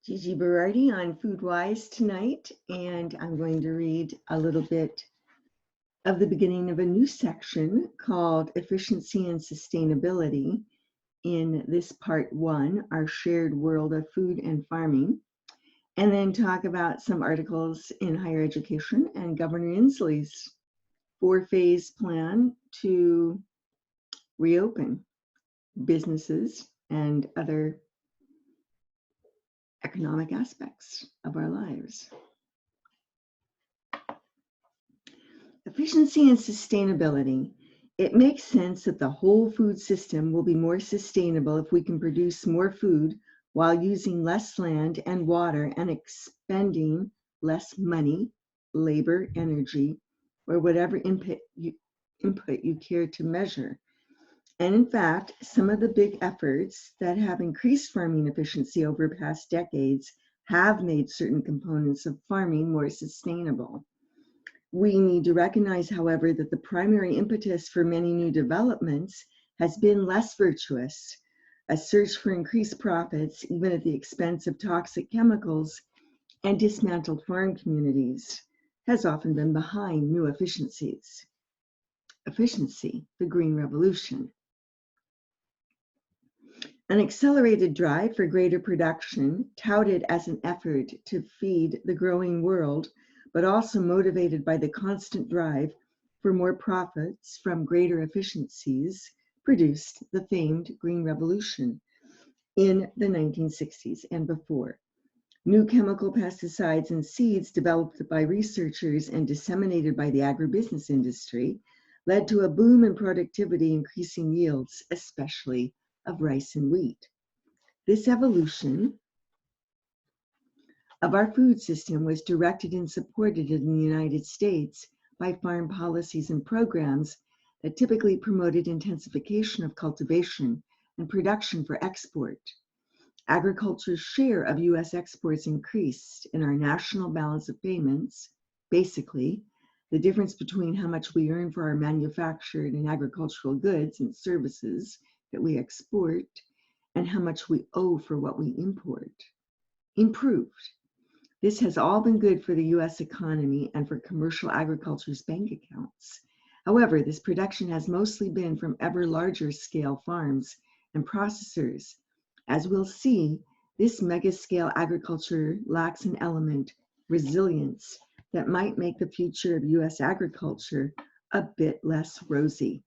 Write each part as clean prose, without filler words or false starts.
Gigi Berardi on FoodWISE tonight, and I'm going to read a little bit of the beginning of a new section called Efficiency and Sustainability in this part 1, Our Shared World of Food and Farming, and then talk about some articles in higher education and Governor Inslee's 4-phase plan to reopen businesses and other economic aspects of our lives. Efficiency and sustainability. It makes sense that the whole food system will be more sustainable if we can produce more food while using less land and water and expending less money, labor, energy, or whatever input you care to measure. And in fact, some of the big efforts that have increased farming efficiency over past decades have made certain components of farming more sustainable. We need to recognize, however, that the primary impetus for many new developments has been less virtuous. A search for increased profits, even at the expense of toxic chemicals and dismantled farm communities, has often been behind new efficiencies. Efficiency, the Green Revolution. An accelerated drive for greater production, touted as an effort to feed the growing world, but also motivated by the constant drive for more profits from greater efficiencies, produced the famed Green Revolution in the 1960s and before. New chemical pesticides and seeds developed by researchers and disseminated by the agribusiness industry led to a boom in productivity, increasing yields, especially of rice and wheat. This evolution of our food system was directed and supported in the United States by farm policies and programs that typically promoted intensification of cultivation and production for export. Agriculture's share of U.S. exports increased in our national balance of payments, basically the difference between how much we earn for our manufactured and agricultural goods and services that we export and how much we owe for what we import, improved. This has all been good for the U.S. economy and for commercial agriculture's bank accounts. However, this production has mostly been from ever larger scale farms and processors. As we'll see, this mega-scale agriculture lacks an element, resilience, that might make the future of U.S. agriculture a bit less rosy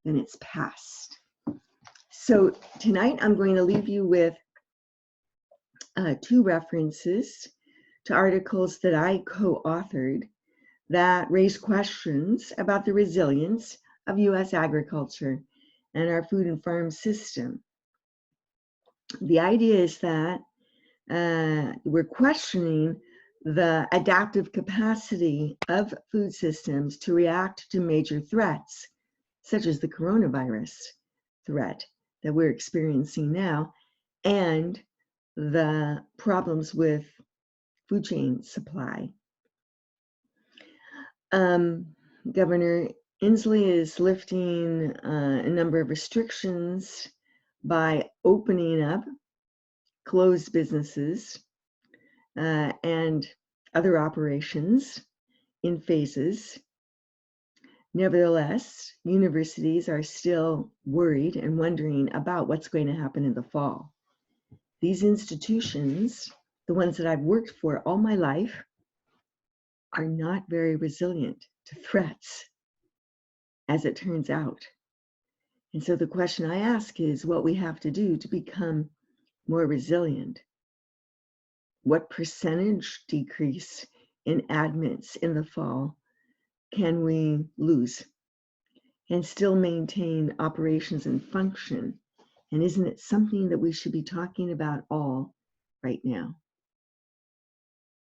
than its past. So tonight I'm going to leave you with 2 references to articles that I co-authored that raise questions about the resilience of U.S. agriculture and our food and farm system. The idea is that we're questioning the adaptive capacity of food systems to react to major threats, such as the coronavirus threat that we're experiencing now, and the problems with food chain supply. Governor Inslee is lifting a number of restrictions by opening up closed businesses and other operations in phases. Nevertheless, universities are still worried and wondering about what's going to happen in the fall. These institutions, the ones that I've worked for all my life, are not very resilient to threats, as it turns out. And so the question I ask is what we have to do to become more resilient. What percentage decrease in admits in the fall can we lose and still maintain operations and function? And isn't it something that we should be talking about all right now?